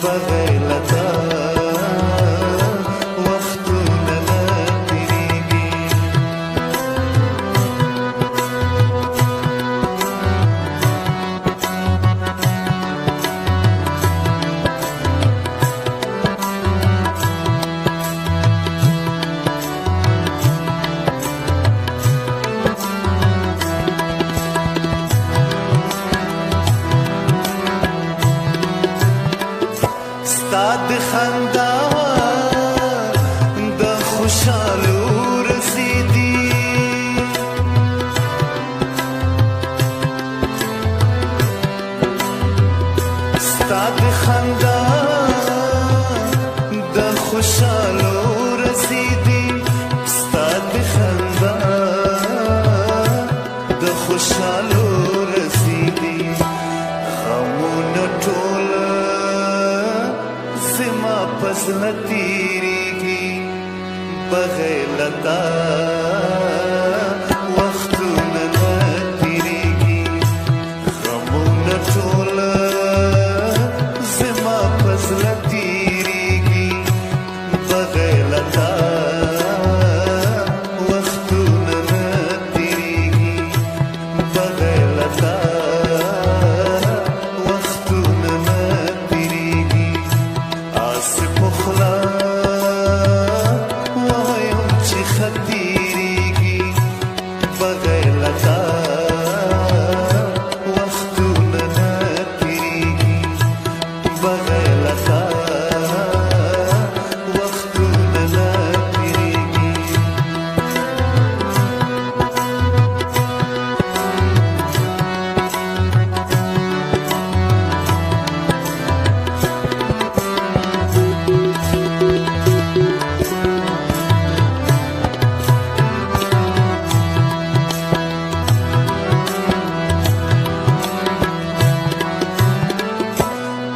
بغیر لتا وختونه نه تیریږي ستا د خندا د خوشحالو رسیدي ستا د خندا د خوشحالو رسیدي ستا د خندا د خوشحالو رسیدي غمونه ټول زما پسنه تیریږي بغیر لتا وختونه نه تیریږي غمونه ټول زما پسنه تیریږي بغیر لتا وختونه نه تیریږي بغیر لتا وختونه نه تیریږي پخلا وایم چې خطیریږي بغیر لتا وختونه نه تیریږي بغیر لتا وختونه نه تیریږي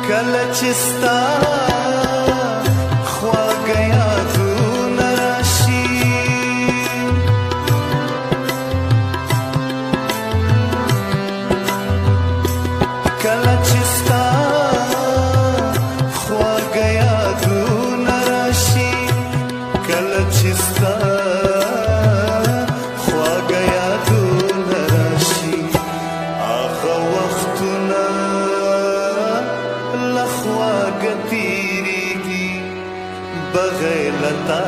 کله چې ستا خواږه یادونه راشي کله چې ستا خواږه یادونه راشي کله چې ستا خواږه یادونه راشي هغه وختونه خواږه تیریږي بغیر لتا